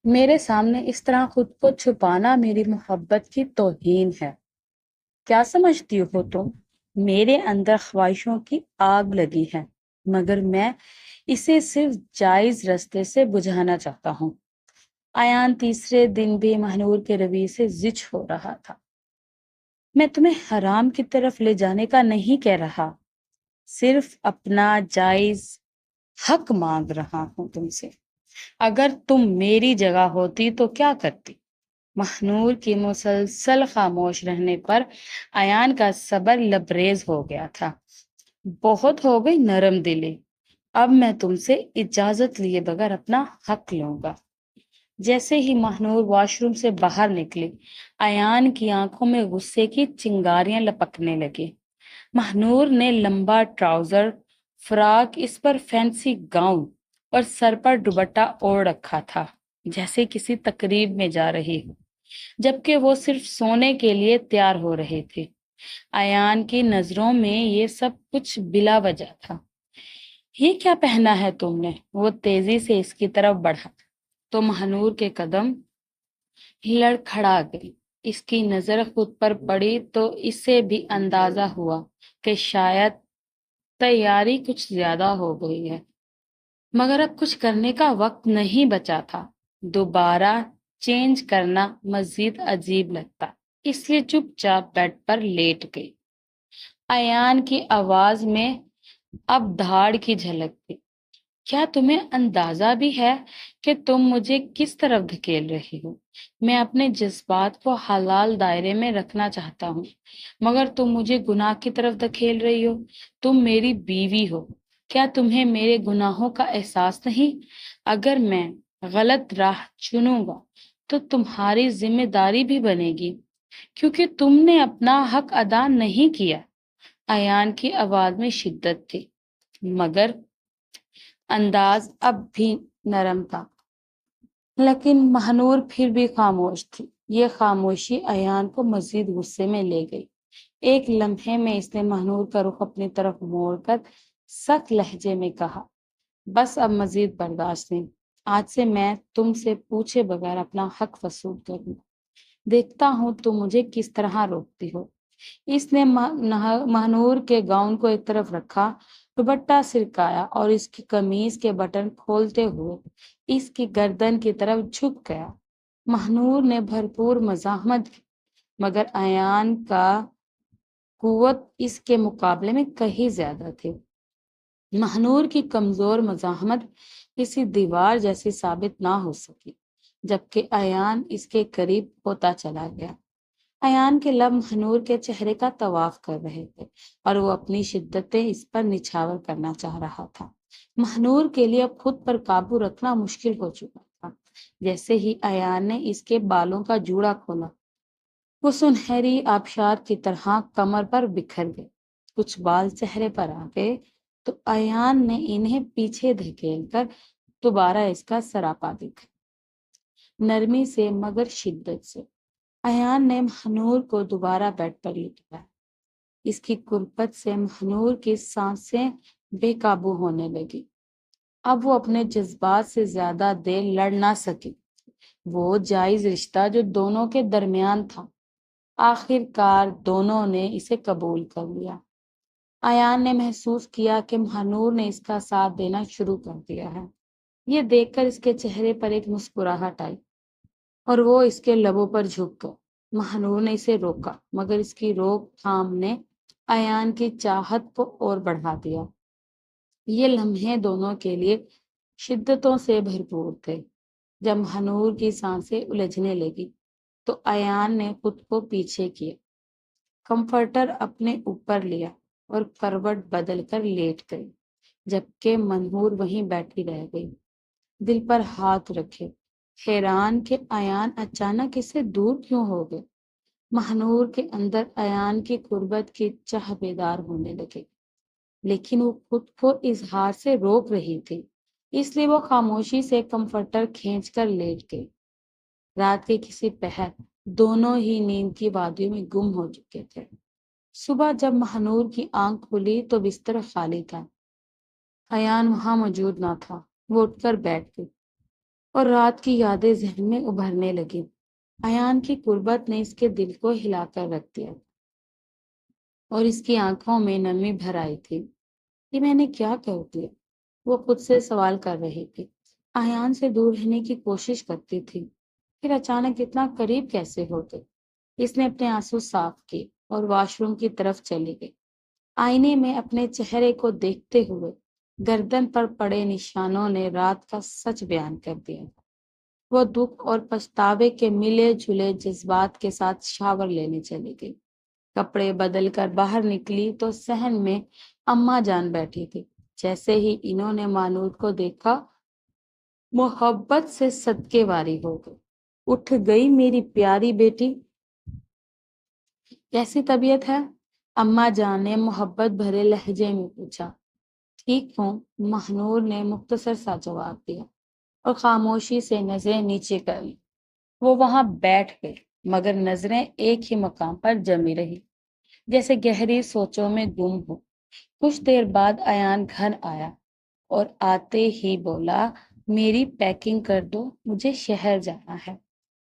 میرے سامنے اس طرح خود کو چھپانا میری محبت کی توہین ہے۔ کیا سمجھتی ہو تم؟ میرے اندر خواہشوں کی آگ لگی ہے، مگر میں اسے صرف جائز راستے سے بجھانا چاہتا ہوں۔ ایان تیسرے دن بھی مہنور کے رویے سے زچ ہو رہا تھا۔ میں تمہیں حرام کی طرف لے جانے کا نہیں کہہ رہا، صرف اپنا جائز حق مانگ رہا ہوں تم سے۔ اگر تم میری جگہ ہوتی تو کیا کرتی؟ مہنور کی مسلسل خاموش رہنے پر ایان کا صبر لبریز ہو گیا تھا۔ بہت ہو گئی نرم دلی، اب میں تم سے اجازت لیے بغیر اپنا حق لوں گا۔ جیسے ہی مہنور واش روم سے باہر نکلی، ایان کی آنکھوں میں غصے کی چنگاریاں لپکنے لگی۔ مہنور نے لمبا ٹراؤزر، فراک، اس پر فینسی گاؤن اور سر پر دوپٹہ اوڑھ رکھا تھا، جیسے کسی تقریب میں جا رہی ہو، جبکہ وہ صرف سونے کے لیے تیار ہو رہے تھے۔ ایان کی نظروں میں یہ سب کچھ بلا وجہ تھا۔ یہ کیا پہنا ہے تم نے؟ وہ تیزی سے اس کی طرف بڑھا تو مہنور کے قدم لڑکھڑا گئی۔ اس کی نظر خود پر پڑی تو اسے بھی اندازہ ہوا کہ شاید تیاری کچھ زیادہ ہو گئی ہے، مگر اب کچھ کرنے کا وقت نہیں بچا تھا۔ دوبارہ چینج کرنا مزید عجیب لگتا، اس لیے چپ چاپ بیڈ پر لیٹ گئی۔ ایان کی آواز میں اب دھاڑ کی جھلک تھی۔ کیا تمہیں اندازہ بھی ہے کہ تم مجھے کس طرف دھکیل رہی ہو؟ میں اپنے جذبات کو حلال دائرے میں رکھنا چاہتا ہوں، مگر تم مجھے گناہ کی طرف دھکیل رہی ہو۔ تم میری بیوی ہو، کیا تمہیں میرے گناہوں کا احساس نہیں؟ اگر میں غلط راہ چنوں گا تو تمہاری ذمہ داری بھی بنے گی، کیونکہ تم نے اپنا حق ادا نہیں کیا۔ ایان کی آواز میں شدت تھی، مگر انداز اب بھی نرم تھا۔ لیکن مہنور پھر بھی خاموش تھی۔ یہ خاموشی ایان کو مزید غصے میں لے گئی۔ ایک لمحے میں اس نے مہنور کا رخ اپنی طرف موڑ کر سخت لہجے میں کہا، بس اب مزید برداشت نہیں، آج سے میں تم سے پوچھے بغیر اپنا حق وصول کروں گا۔ دیکھتا ہوں تم مجھے کس طرح روکتی ہو۔ اس نے مہنور کے گاؤن کو ایک طرف رکھا، دوپٹہ سرکایا اور اس کی قمیض کے بٹن کھولتے ہوئے اس کی گردن کی طرف جھک گیا۔ مہنور نے بھرپور مزاحمت کی، مگر ایان کا قوت اس کے مقابلے میں کہیں زیادہ تھی۔ مہنور کی کمزور مزاحمت کسی دیوار جیسی ثابت نہ ہو سکی، جبکہ ایان اس کے قریب ہوتا چلا گیا۔ ایان کے لب مہنور کے چہرے کا طواف کر رہے تھے اور وہ اپنی شدتیں اس پر نچھاور کرنا چاہ رہا تھا۔ مہنور کے لیے اب خود پر قابو رکھنا مشکل ہو چکا تھا۔ جیسے ہی ایان نے اس کے بالوں کا جوڑا کھولا، وہ سنہری آبشار کی طرح کمر پر بکھر گئے۔ کچھ بال چہرے پر آ گئے تو ایان نے انہیں پیچھے دھکیل کر دوبارہ اس کا سراپا دکھا، نرمی سے مگر شدت سے۔ ایان نے مہنور کو دوبارہ بیڈ پر لٹایا۔ اس کی قربت سے مہنور کی سانسیں بے قابو ہونے لگی۔ اب وہ اپنے جذبات سے زیادہ دیر لڑ نہ سکی۔ وہ جائز رشتہ جو دونوں کے درمیان تھا، آخر کار دونوں نے اسے قبول کر لیا۔ ایان نے محسوس کیا کہ مہنور نے اس کا ساتھ دینا شروع کر دیا ہے۔ یہ دیکھ کر اس کے چہرے پر ایک مسکراہٹ آئی اور وہ اس کے لبوں پر جھک گیا۔ مہنور نے اسے روکا، مگر اس کی روک تھام نے ایان کی چاہت کو اور بڑھا دیا۔ یہ لمحے دونوں کے لیے شدتوں سے بھرپور تھے۔ جب مہنور کی سانسیں الجھنے لگی تو ایان نے خود کو پیچھے کیا، کمفرٹر اپنے اوپر لیا اور کروٹ بدل کر لیٹ گئی، جبکہ مہنور وہیں بیٹھی رہ گئی، دل پر ہاتھ رکھے، حیران کہ ایان اچانک اس سے دور کیوں ہو گئے۔ مہنور کے اندر ایان کی قربت کی چاہ بیدار ہونے لگے، لیکن وہ خود کو اظہار سے روک رہی تھی، اس لیے وہ خاموشی سے کمفرٹر کھینچ کر لیٹ گئی۔ رات کے کسی پہر دونوں ہی نیند کی وادیوں میں گم ہو چکے تھے۔ صبح جب مہنور کی آنکھ کھلی تو بستر خالی تھا۔ ایان وہاں موجود نہ تھا۔ وہ اٹھ کر بیٹھ گئی، اور رات کی یادیں ذہن میں ابھرنے لگی۔ ایان کی قربت نے اس کے دل کو ہلا کر رکھ دیا اور اس کی آنکھوں میں نرمی بھر آئی تھی۔ یہ میں نے کیا کر دیا؟ وہ خود سے سوال کر رہی تھی۔ ایان سے دور رہنے کی کوشش کرتی تھی، پھر اچانک اتنا قریب کیسے ہوتے؟ اس نے اپنے آنسو صاف کیے اور واش روم کی طرف چلی گئی۔ آئینے میں اپنے چہرے کو دیکھتے ہوئے گردن پر پڑے نشانوں نے رات کا سچ بیان کر دیا۔ وہ دکھ اور پچھتاوے کے ملے جلے جذبات کے ساتھ شاور لینے چلی گئی۔ کپڑے بدل کر باہر نکلی تو صحن میں اماں جان بیٹھی تھی۔ جیسے ہی انہوں نے مانور کو دیکھا، محبت سے صدقے واری ہو گئی۔ اٹھ گئی میری پیاری بیٹی، کیسی طبیعت ہے؟ اماں جان نے محبت بھرے لہجے میں پوچھا۔ ٹھیک ہوں، مہنور نے مختصر سا جواب دیا اور خاموشی سے نظریں نیچے کر لی۔ وہ وہاں بیٹھ گئی، مگر نظریں ایک ہی مقام پر جمی رہی، جیسے گہری سوچوں میں گم ہو۔ کچھ دیر بعد ایان گھر آیا اور آتے ہی بولا، میری پیکنگ کر دو، مجھے شہر جانا ہے۔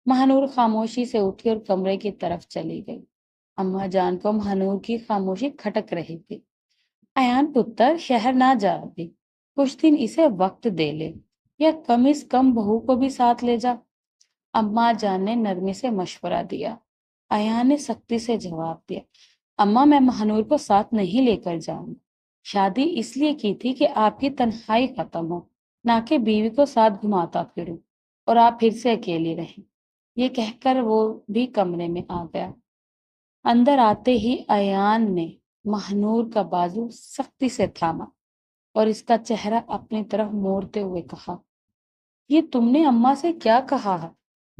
مہنور خاموشی سے اٹھی اور کمرے کی طرف چلی گئی۔ اماں جان کو مہنور کی خاموشی کھٹک رہی تھی۔ ایان پتر، شہر نہ جا ابھی، کچھ دن اسے وقت دے لے، یا کم از کم بہو کو بھی ساتھ لے جا، اماں جان نے نرمی سے مشورہ دیا۔ ایان نے سختی سے جواب دیا، اماں میں مہنور کو ساتھ نہیں لے کر جاؤں، شادی اس لیے کی تھی کہ آپ کی تنہائی ختم ہو، نہ کہ بیوی کو ساتھ گھماتا پھروں اور آپ پھر سے اکیلی رہیں۔ یہ کہہ کر وہ بھی کمرے میں آ گیا۔ اندر آتے ہی ایان نے مہنور کا بازو سختی سے تھاما اور اس کا چہرہ اپنی طرف موڑتے ہوئے کہا، یہ تم نے اماں سے کیا کہا ہے؟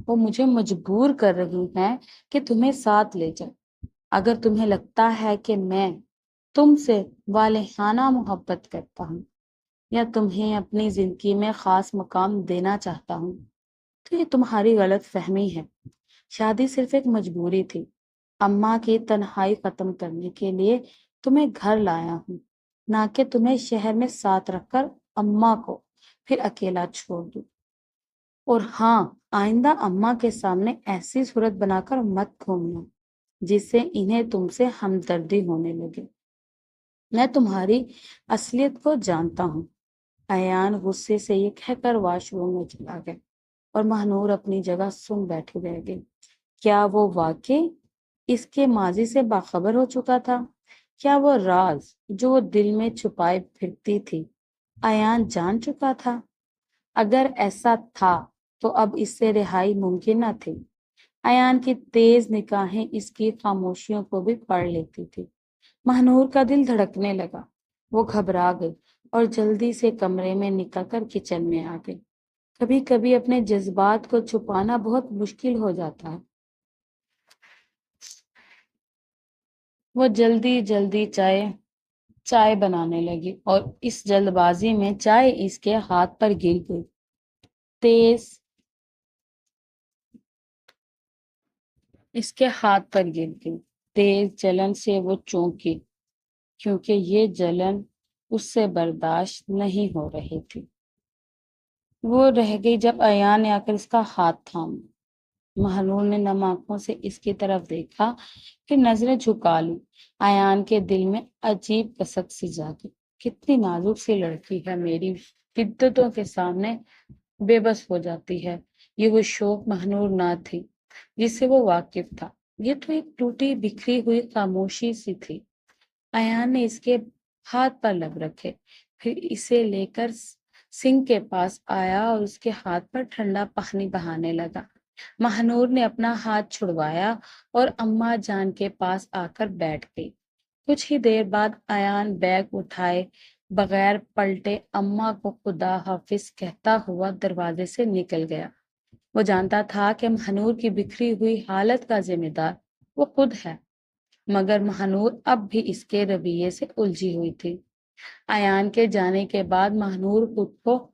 وہ مجھے مجبور کر رہی ہیں کہ تمہیں ساتھ لے جائے۔ اگر تمہیں لگتا ہے کہ میں تم سے والہانہ محبت کرتا ہوں یا تمہیں اپنی زندگی میں خاص مقام دینا چاہتا ہوں تو یہ تمہاری غلط فہمی ہے۔ شادی صرف ایک مجبوری تھی۔ اماں کی تنہائی ختم کرنے کے لیے تمہیں گھر لایا ہوں، نہ کہ تمہیں شہر میں ساتھ رکھ کر اماں کو پھر اکیلا چھوڑ دوں۔ اور ہاں، آئندہ اماں کے سامنے ایسی صورت بنا کر مت گھومنا جس سے انہیں تم سے ہمدردی ہونے لگے۔ میں تمہاری اصلیت کو جانتا ہوں۔ ایان غصے سے یہ کہہ کر واش روم میں چلا گیا اور مہنور اپنی جگہ سن بیٹھی رہ گئی۔ کیا وہ واقعی اس کے ماضی سے باخبر ہو چکا تھا؟ کیا وہ راز جو وہ دل میں چھپائے پھرتی تھی ایان جان چکا تھا؟ اگر ایسا تھا تو اب اس سے رہائی ممکن نہ تھی۔ ایان کی تیز نگاہیں اس کی خاموشیوں کو بھی پڑھ لیتی تھی۔ مہنور کا دل دھڑکنے لگا۔ وہ گھبرا گئی اور جلدی سے کمرے میں نکل کر کچن میں آ گئی۔ کبھی کبھی اپنے جذبات کو چھپانا بہت مشکل ہو جاتا ہے۔ وہ جلدی جلدی چائے بنانے لگی اور اس جلد بازی میں چائے اس کے ہاتھ پر گر گئی۔ تیز جلن سے وہ چونکی، کیونکہ یہ جلن اس سے برداشت نہیں ہو رہی تھی۔ وہ رہ گئی جب ایان نے آ کر اس کا ہاتھ تھاما۔ مہنور نے نم آنکھوں سے اس کی طرف دیکھا، پھر نظریں جھکا لی۔ ایان کے دل میں عجیب کسک سی جاگی۔ کتنی نازک سی لڑکی ہے، میری بدتوں کے سامنے بے بس ہو جاتی ہے۔ یہ وہ شوق مہنور نہ تھی جس سے وہ واقف تھا، یہ تو ایک ٹوٹی بکھری ہوئی خاموشی سی تھی۔ ایان نے اس کے ہاتھ پر لب رکھے، پھر اسے لے کر سنک کے پاس آیا اور اس کے ہاتھ پر ٹھنڈا پانی بہانے لگا۔ مہنور نے اپنا ہاتھ چھڑوایا اور اماں جان کے پاس آ کر بیٹھ گئی۔ کچھ ہی دیر بعد ایان بیگ اٹھائے بغیر پلٹے اماں کو خدا حافظ کہتا ہوا دروازے سے نکل گیا۔ وہ جانتا تھا کہ مہنور کی بکھری ہوئی حالت کا ذمہ دار وہ خود ہے، مگر مہنور اب بھی اس کے رویے سے الجھی ہوئی تھی۔ ایان کے جانے کے بعد مہنور خود کو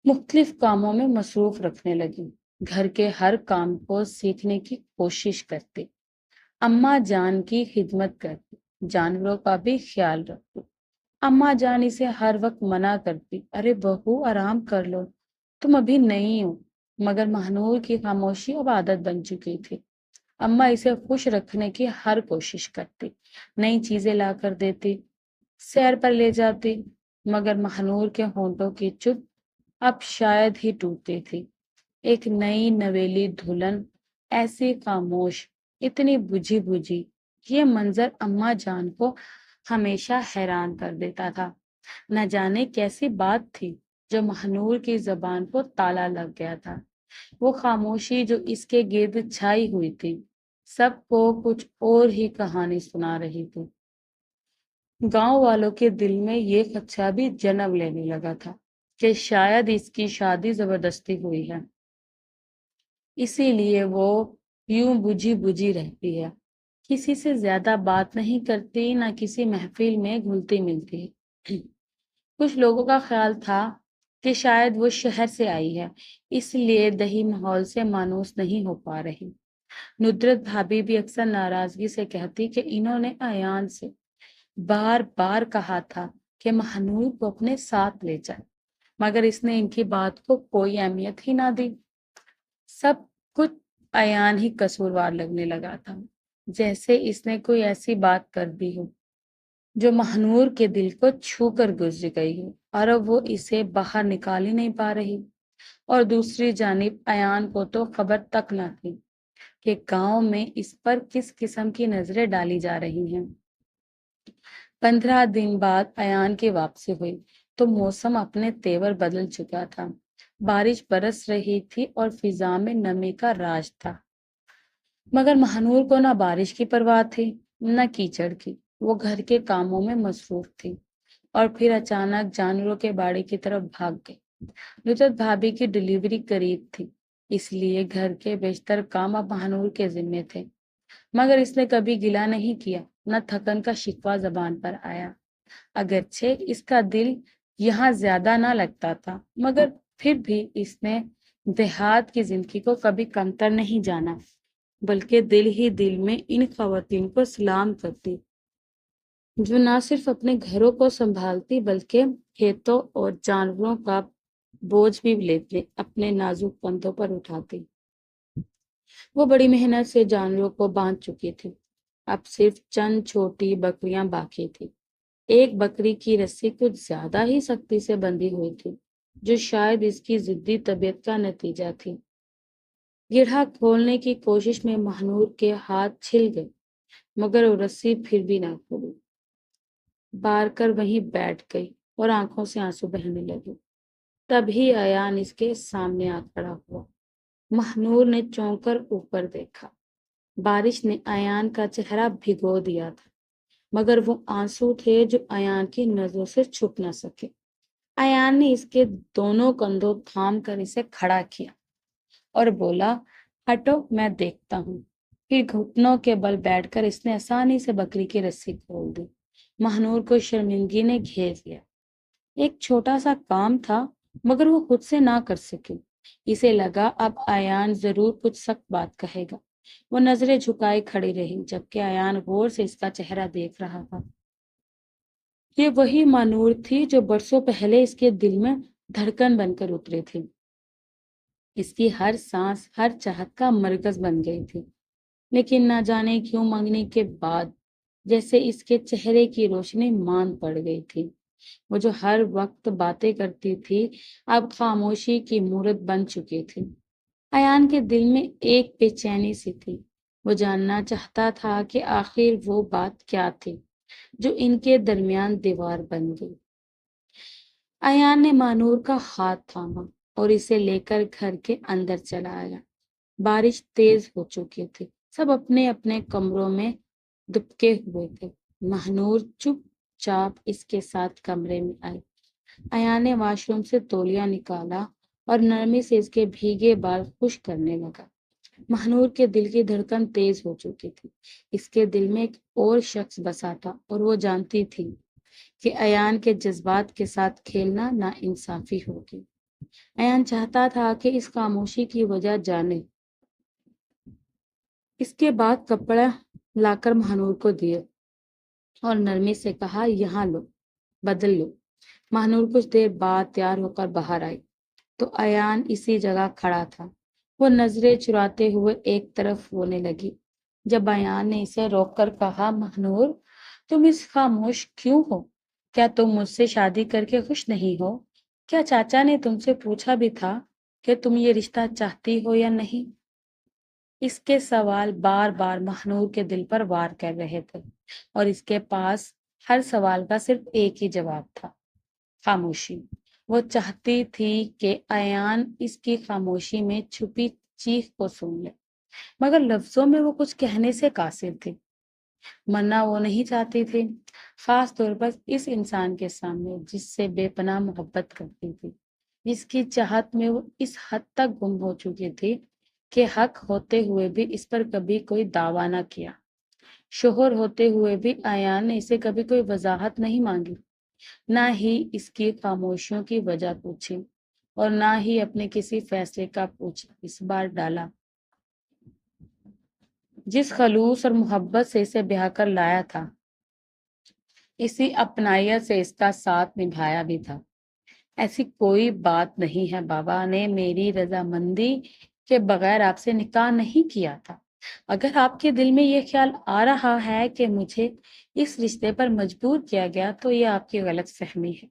مختلف کاموں میں مصروف رکھنے لگی۔ گھر کے ہر کام کو سیکھنے کی کوشش کرتی، اماں جان کی خدمت کرتی، جانوروں کا بھی خیال رکھتی۔ اماں جان اسے ہر وقت منع کرتی، ارے بہو آرام کر لو، تم ابھی نہیں ہو، مگر مہنور کی خاموشی اب عادت بن چکی تھی۔ اماں اسے خوش رکھنے کی ہر کوشش کرتی، نئی چیزیں لا کر دیتی، سیر پر لے جاتی، مگر مہنور کے ہونٹوں کی چپ اب شاید ہی ٹوٹتی تھی۔ ایک نئی نویلی دلہن، ایسی خاموش، اتنی بجھی بجھی، یہ منظر اماں جان کو ہمیشہ حیران کر دیتا تھا۔ نہ جانے کیسی بات تھی جو مہنور کی زبان کو تالا لگ گیا تھا۔ وہ خاموشی جو اس کے گرد چھائی ہوئی تھی، سب کو کچھ اور ہی کہانی سنا رہی تھی۔ گاؤں والوں کے دل میں یہ خدشہ بھی جنم لینے لگا تھا کہ شاید اس کی شادی زبردستی ہوئی ہے، اسی لیے وہ یوں بجھی بجھی رہتی ہے، کسی سے زیادہ بات نہیں کرتی، نہ کسی محفل میں گھلتی ملتی ہے۔ کچھ لوگوں کا خیال تھا کہ شاید وہ شہر سے آئی ہے، اس لیے دیہی ماحول سے مانوس نہیں ہو پا رہی۔ ندرت بھابھی بھی اکثر ناراضگی سے کہتی کہ انہوں نے ایان سے بار بار کہا تھا کہ مہنور کو اپنے ساتھ لے جائے، مگر اس نے ان کی بات کو کوئی اہمیت ہی نہ دی۔ سب کچھ ایان ہی قصوروار لگنے لگا تھا، جیسے اس نے کوئی ایسی بات کر دی ہو جو مہنور کے دل کو چھو کر گزر گئی ہو، اور اب وہ اسے باہر نکال ہی نہیں پا رہی۔ اور دوسری جانب ایان کو تو خبر تک نہ تھی کہ گاؤں میں اس پر کس قسم کی نظریں ڈالی جا رہی ہیں۔ 15 دن بعد ایان کی واپسی ہوئی تو موسم اپنے تیور بدل چکا تھا۔ بارش برس رہی تھی اور فضا میں نمی کا راج تھا، مگر مہنور کو نہ بارش کی پرواہ تھی نہ کیچڑ کی۔ وہ گھر کے کاموں میں مصروف تھی اور پھر اچانک جانوروں کے باڑے کی طرف بھاگ گئی۔ نصرت بھابھی کی ڈلیوری قریب تھی، اس لیے گھر کے بیشتر کام اب مہنور کے ذمے تھے، مگر اس نے کبھی گلہ نہیں کیا، نہ تھکن کا شکوہ زبان پر آیا۔ اگرچہ اس کا دل یہاں زیادہ نہ لگتا تھا، مگر پھر بھی اس نے دیہات کی زندگی کو کبھی کمتر نہیں جانا، بلکہ دل ہی دل میں ان خواتین کو سلام کرتی جو نہ صرف اپنے گھروں کو سنبھالتی بلکہ کھیتوں اور جانوروں کا بوجھ بھی لیتے اپنے نازک کندھوں پر اٹھاتی۔ وہ بڑی محنت سے جانوروں کو باندھ چکی تھی، اب صرف چند چھوٹی بکریاں باقی تھی۔ ایک بکری کی رسی کچھ زیادہ ہی سختی سے بندھی ہوئی تھی، جو شاید اس کی ضدی طبیعت کا نتیجہ تھی۔ گڑھا کھولنے کی کوشش میں مہنور کے ہاتھ چھل گئے، مگر وہ رسی پھر بھی نہ کھلی۔ بار کر وہیں بیٹھ گئی اور آنکھوں سے آنسو بہنے لگے۔ تبھی ایان اس کے سامنے آ کھڑا ہوا۔ مہنور نے چونک کر اوپر دیکھا۔ بارش نے ایان کا چہرہ بھگو دیا تھا، مگر وہ آنسو تھے جو ایان کی نظروں سے چھپ نہ سکے۔ ایان نے اس کے دونوں کندھوں تھام کر اسے کھڑا کیا اور بولا، ہٹو میں دیکھتا ہوں۔ پھر گھٹنوں کے بل بیٹھ کر اس نے آسانی سے بکری کی رسی کھول دی۔ مہنور کو شرمندگی نے گھیر لیا۔ ایک چھوٹا سا کام تھا، مگر وہ خود سے نہ کر سکی۔ اسے لگا اب ایان ضرور کچھ سخت بات کہے گا۔ وہ نظریں جھکائے کھڑی رہی جبکہ ایان غور سے اس کا چہرہ دیکھ رہا تھا۔ یہ وہی مہنور تھی جو برسوں پہلے اس کے دل میں دھڑکن بن کر اتری تھی، اس کی ہر سانس ہر چاہت کا مرکز بن گئی تھی۔ لیکن نہ جانے کیوں منگنی کے بعد جیسے اس کے چہرے کی روشنی ماند پڑ گئی تھی۔ وہ جو ہر وقت باتیں کرتی تھی اب خاموشی کی مورت بن چکی تھی۔ ایان کے دل میں ایک بے چینی سی تھی، وہ جاننا چاہتا تھا کہ آخر وہ بات کیا تھی جو ان کے درمیان دیوار بن گئی۔ ایان نے مہنور کا ہاتھ تھاما اور اسے لے کر گھر کے اندر چلا آیا۔ بارش تیز ہو چکی تھی، سب اپنے اپنے کمروں میں دبکے ہوئے تھے۔ مہنور چپ چاپ اس کے ساتھ کمرے میں آئی۔ ایان نے واش روم سے تولیہ نکالا اور نرمی سے اس کے بھیگے بال خشک کرنے لگا۔ مہنور کے دل کی دھڑکن تیز ہو چکی تھی، اس کے دل میں ایک اور شخص بسا تھا اور وہ جانتی تھی کہ ایان کے جذبات کے ساتھ کھیلنا ناانصافی ہوگی۔ ایان چاہتا تھا کہ اس خاموشی کی وجہ جانے۔ اس کے بعد کپڑا لا کر مہنور کو دیے اور نرمی سے کہا، یہاں لو، بدل لو۔ مہنور کچھ دیر بعد تیار ہو کر باہر آئی۔ تو ایان اسی جگہ کھڑا تھا۔ وہ نظریں چراتے ہوئے ایک طرف ہونے لگی۔ جب ایان نے اسے روک کر کہا، مہنور تم اس خاموش کیوں ہو؟ کیا تم مجھ سے شادی کر کے خوش نہیں ہو؟ کیا چاچا نے تم سے پوچھا بھی تھا کہ تم یہ رشتہ چاہتی ہو یا نہیں؟ اس کے سوال بار بار مہنور کے دل پر وار کر رہے تھے، اور اس کے پاس ہر سوال کا صرف ایک ہی جواب تھا، خاموشی۔ وہ چاہتی تھی کہ ایان اس کی خاموشی میں چھپی چیخ کو سن لے، مگر لفظوں میں وہ کچھ کہنے سے قاصر تھی۔ مرنا وہ نہیں چاہتی تھی، خاص طور پر اس انسان کے سامنے جس سے بے پناہ محبت کرتی تھی، جس کی چاہت میں وہ اس حد تک گم ہو چکی تھی کہ حق ہوتے ہوئے بھی اس پر کبھی کوئی دعویٰ نہ کیا۔ شوہر ہوتے ہوئے بھی ایان نے اسے کبھی کوئی وضاحت نہیں مانگی، نہ ہی اس کی خاموشیوں کی وجہ پوچھی، اور نہ ہی اپنے کسی فیصلے کا پوچھ اس بار ڈالا۔ جس خلوص اور محبت سے اسے بیاہ کر لایا تھا، اسی اپنائیت سے اس کا ساتھ نبھایا بھی تھا۔ ایسی کوئی بات نہیں ہے، بابا نے میری رضامندی کے بغیر آپ سے نکاح نہیں کیا تھا۔ اگر آپ کے دل میں یہ خیال آ رہا ہے کہ مجھے اس رشتے پر مجبور کیا گیا تو یہ آپ کی غلط فہمی ہے،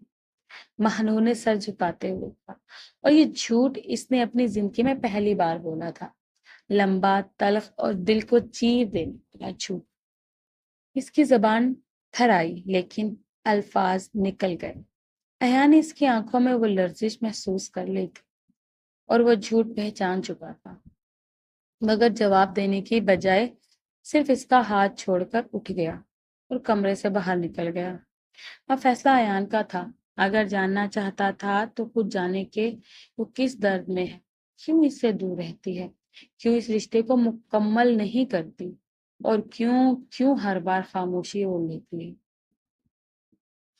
مہنور نے سر جھکاتے ہوئے کہا۔ اور یہ جھوٹ اس نے اپنی زندگی میں پہلی بار بولا تھا، لمبا، تلخ اور دل کو چیر دینے والا جھوٹ۔ اس کی زبان تھر آئی، لیکن الفاظ نکل گئے۔ ایان نے اس کی آنکھوں میں وہ لرزش محسوس کر لی تھی، اور وہ جھوٹ پہچان چکا تھا، مگر جواب دینے کی بجائے صرف اس کا ہاتھ چھوڑ کر اٹھ گیا اور کمرے سے باہر نکل گیا۔ اب فیصلہ ایان کا تھا۔ اگر جاننا چاہتا تھا تو خود جانے کہ وہ کس درد میں ہے، کیوں اس سے دور رہتی ہے، کیوں اس رشتے کو مکمل نہیں کرتی، اور کیوں ہر بار خاموشی اوڑھ لیتی ہے۔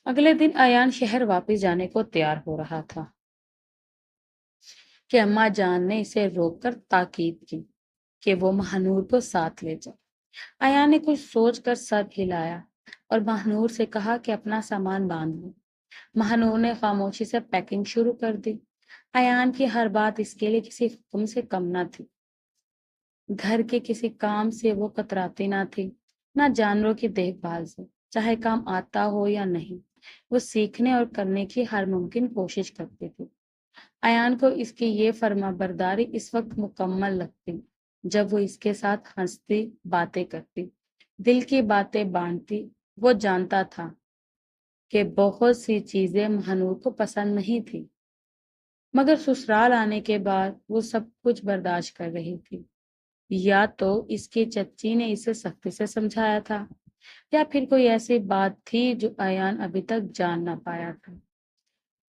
اگلے دن ایان شہر واپس جانے کو تیار ہو رہا تھا کہ اماں جان نے اسے روک کر تاکید کی کہ وہ مہنور کو ساتھ لے جائے۔ ایان نے کچھ سوچ کر سر ہلایا اور مہنور سے کہا کہ اپنا سامان باندھ لو۔ مہنور نے خاموشی سے پیکنگ شروع کر دی۔ ایان کی ہر بات اس کے لیے کسی حکم سے کم نہ تھی۔ گھر کے کسی کام سے وہ کتراتی نہ تھی، نہ جانوروں کی دیکھ بھال سے، چاہے کام آتا ہو یا نہیں، وہ سیکھنے اور کرنے کی ہر ممکن کوشش کرتی تھی۔ ایان کو اس کی یہ فرما برداری اس وقت مکمل لگتی جب وہ اس کے ساتھ ہنستی، باتیں کرتی، دل کی باتیں بانٹتی۔ وہ جانتا تھا کہ بہت سی چیزیں مہنور کو پسند نہیں تھی، مگر سسرال آنے کے بعد وہ سب کچھ برداشت کر رہی تھی۔ یا تو اس کی چچی نے اسے سختی سے سمجھایا تھا، یا پھر کوئی ایسی بات تھی جو ایان ابھی تک جان نہ پایا تھا،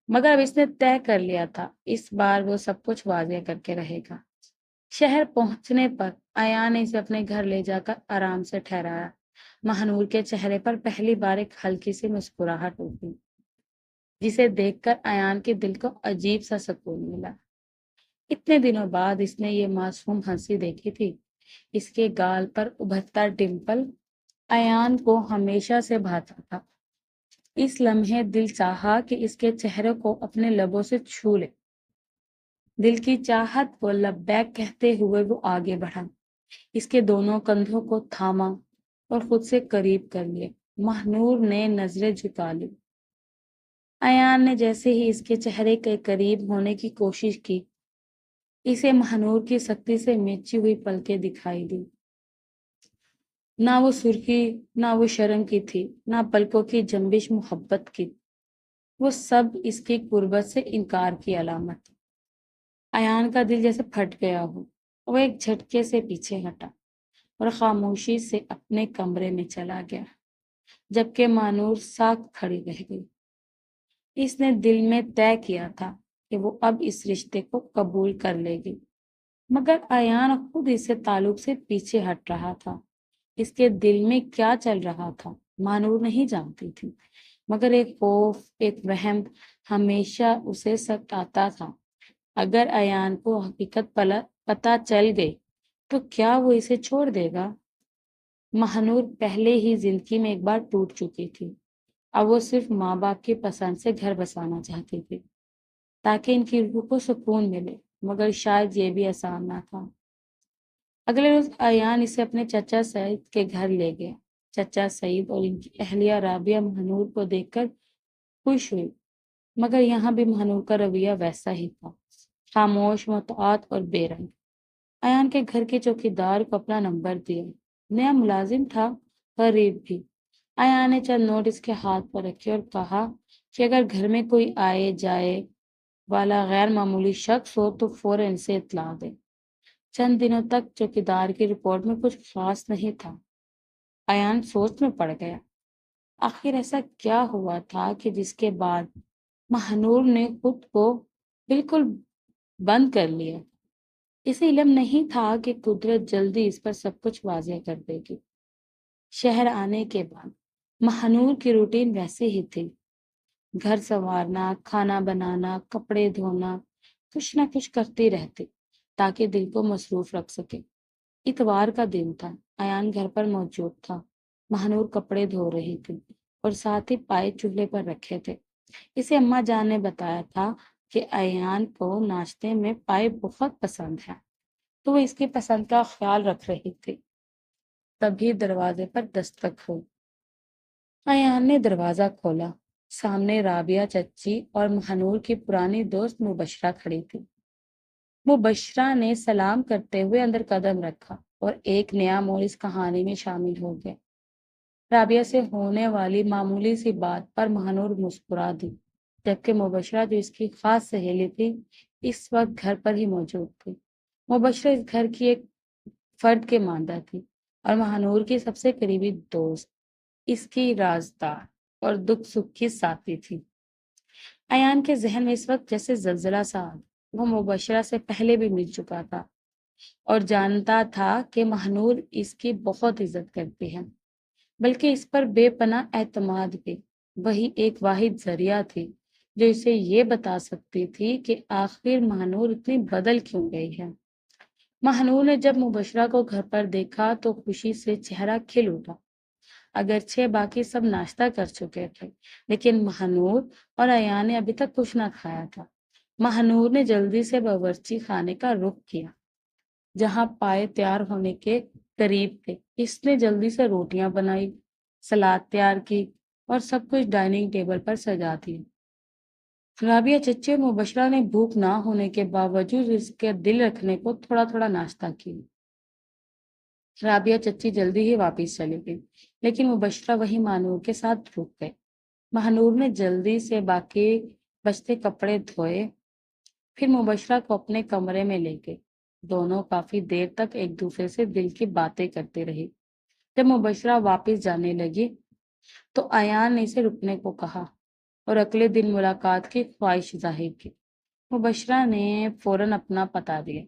مگر اب اس نے طے کر لیا تھا، اس بار وہ سب کچھ واضح کر کے رہے گا۔ شہر پہنچنے پر ایان نے اسے اپنے گھر لے جا کر آرام سے ٹھہرایا۔ مہنور کے چہرے پر پہلی بار ایک ہلکی سی مسکراہٹ اٹھی، جسے دیکھ کر ایان کے دل کو عجیب سا سکون ملا۔ اتنے دنوں بعد اس نے یہ معصوم ہنسی دیکھی تھی۔ اس کے گال پر ابھرتا ڈمپل ایان کو ہمیشہ سے بھاتا تھا۔ اس لمحے دل چاہا کہ اس کے چہرے کو اپنے لبوں سے چھو لے۔ دل کی چاہت کو لبیک کہتے ہوئے وہ آگے بڑھا، اس کے دونوں کندھوں کو تھاما اور خود سے قریب کر لیے۔ مہنور نے نظریں جھکا لی۔ ایان نے جیسے ہی اس کے چہرے کے قریب ہونے کی کوشش کی، اسے مہنور کی سختی سے میچی ہوئی پلکیں دکھائی دی۔ نہ وہ سرخی، نہ وہ شرم کی تھی، نہ پلکوں کی جنبش محبت کی، وہ سب اس کی قربت سے انکار کی علامت تھی۔ ایان کا دل جیسے پھٹ گیا ہو، وہ ایک جھٹکے سے پیچھے ہٹا اور خاموشی سے اپنے کمرے میں چلا گیا، جبکہ مہنور ساکت کھڑی رہ گئی۔ اس نے دل میں طے کیا تھا کہ وہ اب اس رشتے کو قبول کر لے گی، مگر ایان خود اس سے تعلق سے پیچھے ہٹ رہا تھا۔ اس کے دل میں کیا چل رہا تھا مہنور نہیں جانتی تھی، مگر ایک خوف، ایک وہم ہمیشہ اسے ستاتا تھا۔ اگر ایان کو حقیقت پتہ چل گئی تو کیا وہ اسے چھوڑ دے گا؟ مہنور پہلے ہی زندگی میں ایک بار ٹوٹ چکی تھی، اب وہ صرف ماں باپ کی پسند سے گھر بسانا چاہتی تھی، تاکہ ان کی روح کو سکون ملے، مگر شاید یہ بھی آسان نہ تھا۔ اگلے روز ایان اسے اپنے چچا سعید کے گھر لے گئے۔ چچا سعید اور ان کی اہلیہ رابعہ مہنور کو دیکھ کر خوش ہوئی، مگر یہاں بھی مہنور کا رویہ ویسا ہی تھا، خاموش، محتاط اور بے رنگ۔ ایان کے گھر کے چوکیدار کو اپنا نمبر دیا، نیا ملازم تھا، غریب بھی۔ ایان نے چند نوٹ اس کے ہاتھ پر رکھے اور کہا کہ اگر گھر میں کوئی آئے جائے والا غیر معمولی شخص ہو تو فوراً اسے اطلاع دے۔ چند دنوں تک چوکیدار کی رپورٹ میں کچھ خاص نہیں تھا۔ ایان سوچ میں پڑ گیا، آخر ایسا کیا ہوا تھا کہ جس کے بعد مہنور نے خود کو بالکل بند کر لیا۔ اسے علم نہیں تھا کہ قدرت جلدی اس پر سب کچھ واضح کر دے گی۔ شہر آنے کے بعد مہنور کی روٹین ویسے ہی تھی، گھر سنوارنا، کھانا بنانا، کپڑے دھونا، کچھ نہ کچھ کرتی رہتی تاکہ دل کو مصروف رکھ سکے۔ اتوار کا دن تھا، ایان گھر پر موجود تھا۔ مہنور کپڑے دھو رہی تھی اور ساتھ ہی پائے چولہے پر رکھے تھے۔ اسے اماں جان نے بتایا تھا کہ ایان کو ناشتے میں پائے بہت پسند ہے، تو وہ اس کی پسند کا خیال رکھ رہی تھی۔ تبھی دروازے پر دستک ہوئی۔ ایان نے دروازہ کھولا۔ سامنے رابعہ چچی اور مہنور کی پرانی دوست مبشرہ کھڑی تھی۔ مبشرہ نے سلام کرتے ہوئے اندر قدم رکھا اور ایک نیا موڑ اس کہانی میں شامل ہو گیا۔ رابعہ سے ہونے والی معمولی سی بات پر مہنور مسکرا دی، جبکہ مبشرہ جو اس کی خاص سہیلی تھی اس وقت گھر پر ہی موجود تھی۔ مبشرہ اس گھر کی ایک فرد کے ماندہ تھی اور مہنور کی سب سے قریبی دوست، اس کی رازدار اور دکھ سکھ کی ساتھی تھی۔ ایان کے ذہن میں اس وقت جیسے زلزلہ سا آ گیا۔ وہ مبشرہ سے پہلے بھی مل چکا تھا اور جانتا تھا کہ مہنور اس کی بہت عزت کرتی ہے، بلکہ اس پر بے پناہ اعتماد بھی۔ وہی ایک واحد ذریعہ تھی جو اسے یہ بتا سکتی تھی کہ آخر مہنور اتنی بدل کیوں گئی ہے۔ مہنور نے جب مبشرہ کو گھر پر دیکھا تو خوشی سے چہرہ کھل اٹھا۔ اگرچہ باقی سب ناشتہ کر چکے تھے، لیکن مہنور اور ایان نے ابھی تک کچھ نہ کھایا تھا۔ مہنور نے جلدی سے باورچی خانے کا رخ کیا، جہاں پائے تیار ہونے کے قریب تھے۔ اس نے جلدی سے روٹیاں بنائی، سلاد تیار کی اور سب کچھ ڈائننگ ٹیبل پر سجا دیا۔ رابعہ چچی اور مبشرہ نے بھوک نہ ہونے کے باوجود اس کے دل رکھنے کو تھوڑا تھوڑا ناشتہ کیا۔ رابعہ چچی جلدی ہی واپس چلی گئی، لیکن مبشرہ وہی مہنور کے ساتھ رک گئے۔ مہنور نے جلدی سے باقی بچتے کپڑے دھوئے، پھر مبشرہ کو اپنے کمرے میں لے گئے۔ دونوں کافی دیر تک ایک دوسرے سے دل کی باتیں کرتے رہے۔ جب مبشرہ واپس جانے لگی تو ایان نے اسے رکنے کو کہا اور اگلے دن ملاقات کی خواہش ظاہر کی۔ مبشرہ نے فوراً اپنا پتہ دیا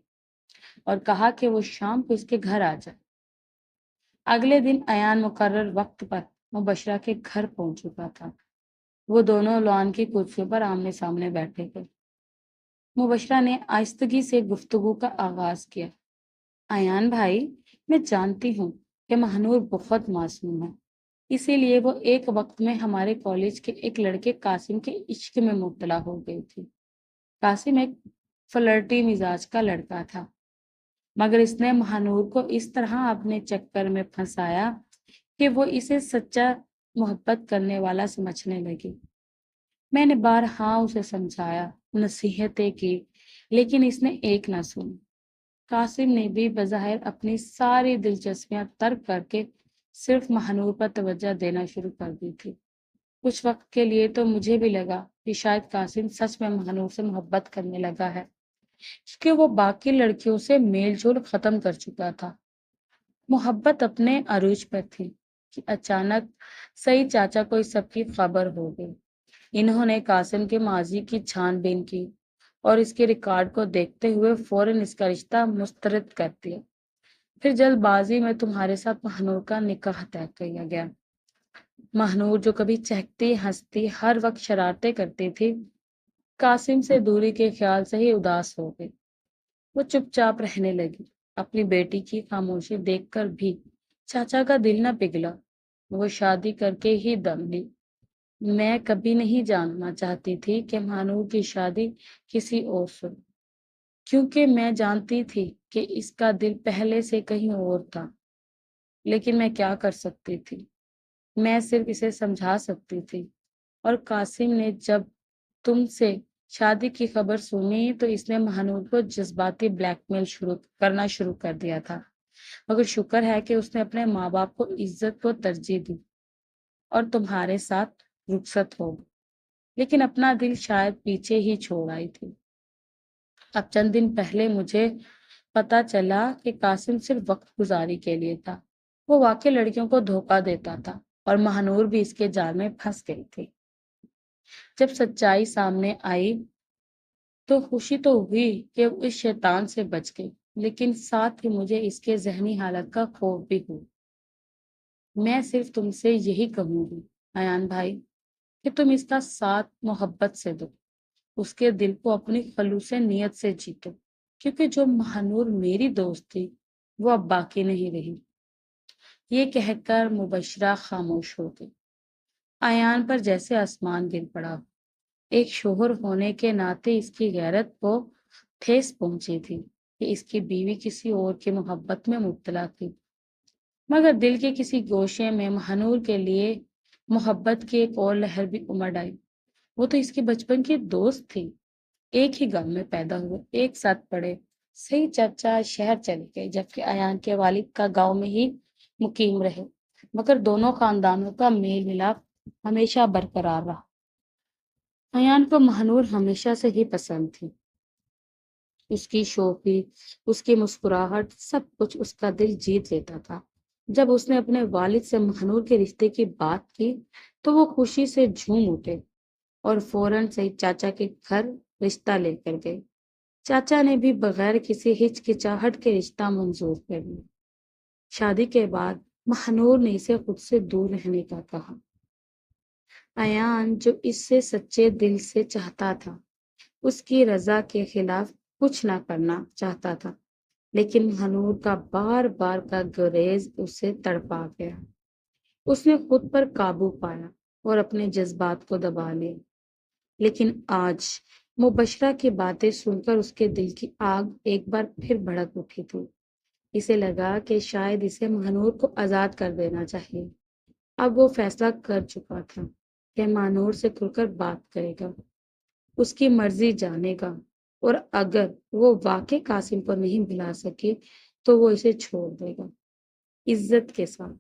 اور کہا کہ وہ شام کو اس کے گھر آ جائے۔ اگلے دن ایان مقرر وقت پر مبشرہ کے گھر پہنچ چکا تھا۔ وہ دونوں لان کی کرسیوں پر آمنے سامنے بیٹھے تھے۔ مبشرہ نے آہستگی سے گفتگو کا آغاز کیا۔ ایان بھائی، میں جانتی ہوں کہ مہنور بہت معصوم ہے، اسی لیے وہ ایک وقت میں ہمارے کالج کے ایک لڑکے قاسم کے عشق میں مبتلا ہو گئی تھی۔ قاسم ایک فلرٹی مزاج کا لڑکا تھا، مگر اس نے مہنور کو اس طرح اپنے چکر میں پھنسایا کہ وہ اسے سچا محبت کرنے والا سمجھنے لگی۔ میں نے بارہا اسے سمجھایا، نصیحتیں کی، لیکن اس نے ایک نہ سنی۔ قاسم نے بھی بظاہر اپنی ساری دلچسپیاں ترک کر کے صرف مہنور پر توجہ دینا شروع کر دی تھی۔ کچھ وقت کے لیے تو مجھے بھی لگا کہ شاید قاسم سچ میں مہنور سے محبت کرنے لگا ہے، کیونکہ وہ باقی لڑکیوں سے میل جول ختم کر چکا تھا۔ محبت اپنے عروج پر تھی کہ اچانک سعید چاچا کو اس سب کی خبر ہو گئی۔ انہوں نے قاسم کے ماضی کی چھان بین کی اور اس کے ریکارڈ کو دیکھتے ہوئے فوراً اس کا رشتہ مسترد کر دیا۔ پھر جلد بازی میں تمہارے ساتھ مہنور کا نکاح طے کیا گیا۔ مہنور جو کبھی چہکتی ہنستی ہر وقت شرارتیں کرتی تھی، قاسم سے دوری کے خیال سے ہی اداس ہو گئی۔ وہ چپ چاپ رہنے لگی۔ اپنی بیٹی کی خاموشی دیکھ کر بھی چاچا کا دل نہ پگھلا۔ وہ شادی کر کے ہی دم لی۔ میں کبھی نہیں جاننا چاہتی تھی کہ مہانور کی شادی کسی اور سے، کیونکہ میں جانتی تھی کہ اس کا دل پہلے سے کہیں اور تھا۔ لیکن میں کیا کر سکتی تھی؟ میں صرف اسے سمجھا سکتی تھی۔ اور قاسم نے جب تم سے شادی کی خبر سنی تو اس نے مہانور کو جذباتی بلیک میل کرنا شروع کر دیا تھا، مگر شکر ہے کہ اس نے اپنے ماں باپ کو عزت کو ترجیح دی اور تمہارے ساتھ رخصت ہو، لیکن اپنا دل شاید پیچھے ہی چھوڑ آئی تھی۔ اب چند دن پہلے مجھے پتا چلا کہ قاسم صرف وقت گزاری کے لیے تھا۔ وہ واقعی لڑکیوں کو دھوکہ دیتا تھا اور مہانور بھی اس کے جال میں پھنس گئی تھی۔ جب سچائی سامنے آئی تو خوشی تو ہوئی کہ وہ اس شیطان سے بچ گئی، لیکن ساتھ ہی مجھے اس کے ذہنی حالت کا خوف بھی ہوا۔ میں صرف تم سے یہی کہوں گی ایان بھائی کہ تم اس کا ساتھ محبت سے دو، اس کے دل کو اپنی خلوص نیت سے جیتو، کیونکہ جو مہانور میری دوست تھی وہ اب باقی نہیں رہی۔ یہ کہہ کر مبشرہ خاموش ہو گئی۔ ایان پر جیسے آسمان گر پڑا۔ ایک شوہر ہونے کے ناطے اس کی غیرت کو ٹھیس پہنچی تھی کہ اس کی بیوی کسی اور کی محبت میں مبتلا تھی، مگر دل کے کسی گوشے میں مہانور کے لیے محبت کی ایک اور لہر بھی امڑ آئی۔ وہ تو اس کی بچپن کی دوست تھی، ایک ہی گاؤں میں پیدا ہوئے، ایک ساتھ پڑھے۔ صحیح چچا شہر چلے گئے جبکہ ایان کے والد کا گاؤں میں ہی مقیم رہے، مگر دونوں خاندانوں کا میل ملاپ ہمیشہ برقرار رہا۔ ایان کو مہانور ہمیشہ سے ہی پسند تھی۔ اس کی شوخی، اس کی مسکراہٹ، سب کچھ اس کا دل جیت لیتا تھا۔ جب اس نے اپنے والد سے مہانور کے رشتے کی بات کی تو وہ خوشی سے جھوم اٹھے اور فوراً سعید چاچا کے گھر رشتہ لے کر گئے۔ چاچا نے بھی بغیر کسی ہچکچاہٹ کے رشتہ منظور کر لیا۔ شادی کے بعد مہانور نے اسے خود سے دور رہنے کا کہا۔ ایان جو اس سے سچے دل سے چاہتا تھا، اس کی رضا کے خلاف کچھ نہ کرنا چاہتا تھا، لیکن مہانور کا بار بار کا گریز اسے تڑپا گیا۔ اس نے خود پر قابو پایا اور اپنے جذبات کو دبا لیا، لیکن آج مبشرہ کی باتیں سن کر اس کے دل کی آگ ایک بار پھر بھڑک اٹھی تھی۔ اسے لگا کہ شاید اسے مہانور کو آزاد کر دینا چاہیے۔ اب وہ فیصلہ کر چکا تھا کہ مہانور سے کھل کر بات کرے گا، اس کی مرضی جانے گا، اور اگر وہ واقعی قاسم کو نہیں بھلا سکے تو وہ اسے چھوڑ دے گا، عزت کے ساتھ۔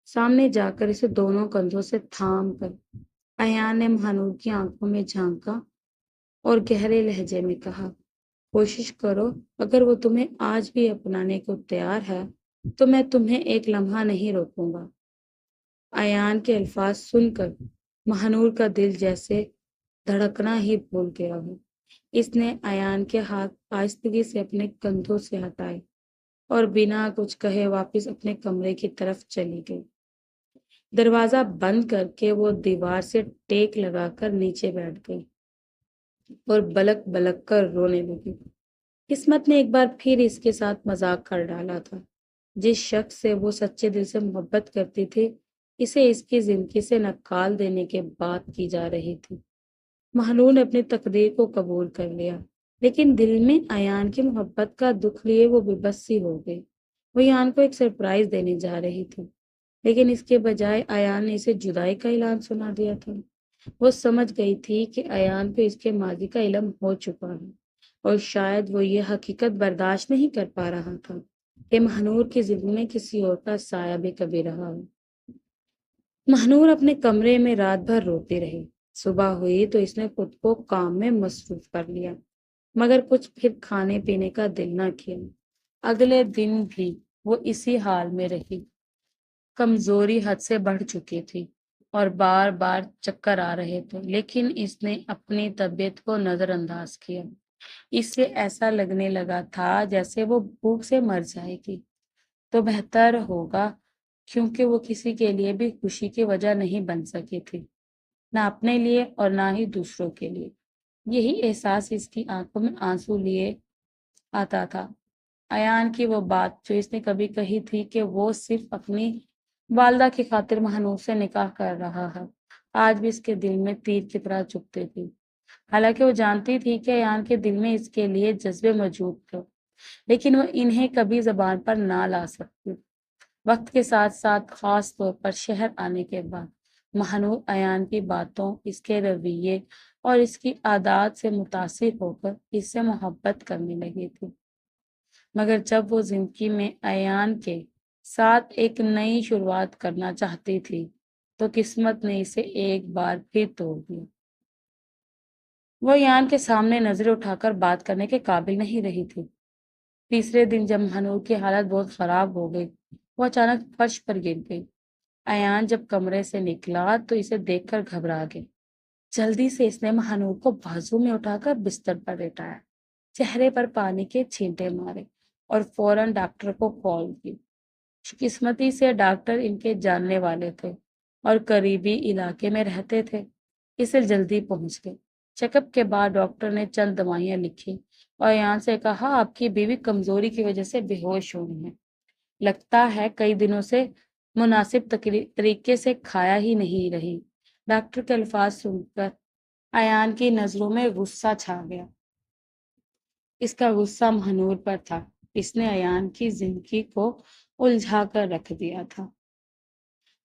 سامنے جا کر اسے دونوں کندھوں سے تھام کر ایان نے مہانور کی آنکھوں میں جھانکا اور گہرے لہجے میں کہا، کوشش کرو، اگر وہ تمہیں آج بھی اپنانے کو تیار ہے تو میں تمہیں ایک لمحہ نہیں روکوں گا۔ ایان کے الفاظ سن کر مہانور کا دل جیسے دھڑکنا ہی بھول گیا ہو۔ اس نے ایان کے ہاتھ آہستگی سے اپنے کندھوں سے ہٹائے اور بنا کچھ کہے واپس اپنے کمرے کی طرف چلی گئی۔ دروازہ بند کر کے وہ دیوار سے ٹیک لگا کر نیچے بیٹھ گئی اور بلک بلک کر رونے لگی۔ قسمت نے ایک بار پھر اس کے ساتھ مذاق کر ڈالا تھا۔ جس شخص سے وہ سچے دل سے محبت کرتی تھی، اسے اس کی زندگی سے نکال دینے کے بات کی جا رہی تھی۔ مہانور نے اپنی تقدیر کو قبول کر لیا، لیکن دل میں ایان کی محبت کا دکھ لیے وہ بے بس سی ہو گئی۔ وہ ایان کو ایک سرپرائز دینے جا رہی تھی، لیکن اس کے بجائے ایان نے اسے جدائی کا اعلان سنا دیا تھا۔ وہ سمجھ گئی تھی کہ ایان کو اس کے ماضی کا علم ہو چکا ہے، اور شاید وہ یہ حقیقت برداشت نہیں کر پا رہا تھا کہ مہانور کی زندگی میں کسی اور کا سایہ بھی کبھی رہا ہو۔ مہانور اپنے کمرے میں رات بھر روتی رہی۔ صبح ہوئی تو اس نے خود کو کام میں مصروف کر لیا، مگر کچھ پھر کھانے پینے کا دل نہ کیا۔ اگلے دن بھی وہ اسی حال میں رہی۔ کمزوری حد سے بڑھ چکی تھی اور بار بار چکر آ رہے تھے، لیکن اس نے اپنی طبیعت کو نظر انداز کیا۔ اس سے ایسا لگنے لگا تھا جیسے وہ بھوک سے مر جائے گی تو بہتر ہوگا، کیونکہ وہ کسی کے لیے بھی خوشی کی وجہ نہیں بن سکی تھی، نہ اپنے لیے اور نہ ہی دوسروں کے لیے۔ یہی احساس اس کی آنکھوں میں آنسو لیے آتا تھا۔ ایان کی وہ بات جو اس نے کبھی کہی تھی کہ وہ صرف اپنی والدہ کی خاطر مہانور سے نکاح کر رہا ہے، آج بھی اس کے دل میں تیر کی طرح چبھتے تھی، حالانکہ وہ جانتی تھی کہ ایان کے دل میں اس کے لیے جذبے موجود تھے، لیکن وہ انہیں کبھی زبان پر نہ لا سکتی۔ وقت کے ساتھ ساتھ، خاص طور پر شہر آنے کے بعد، مہنور ایان کی باتوں، اس کے رویے اور اس کی عادات سے متاثر ہو کر اس سے محبت کرنے لگی تھی۔ مگر جب وہ زندگی میں ایان کے ساتھ ایک نئی شروعات کرنا چاہتی تھی تو قسمت نے اسے ایک بار پھر توڑ دیا۔ وہ ایان کے سامنے نظریں اٹھا کر بات کرنے کے قابل نہیں رہی تھی۔ تیسرے دن جب مہنور کی حالت بہت خراب ہو گئی، وہ اچانک فرش پر گر گئی۔ ایان جب کمرے سے نکلا تو اسے دیکھ کر گھبرا گئی۔ جلدی سے اس نے مہنور کو بازو میں اٹھا کر بستر پر لیٹایا، چہرے پر پانی کے چھینٹے مارے اور فوراً ڈاکٹر کو کال کی۔ قسمتی سے ڈاکٹر ان کے جاننے والے تھے اور قریبی علاقے میں رہتے تھے، اسے جلدی پہنچ گئے۔ چیک اپ کے بعد ڈاکٹر نے چند دوائیاں لکھی اور یہاں سے کہا آپ کی بیوی کمزوری کی وجہ سے بے ہوش ہو گئی ہے، لگتا ہے کئی دنوں سے مناسب طریقے سے کھایا ہی نہیں رہی۔ ڈاکٹر کے الفاظ سن کر ایان کی نظروں میں غصہ چھا گیا۔ اس کا غصہ مہنور پر تھا، اس نے ایان کی زندگی کو الجھا کر رکھ دیا تھا۔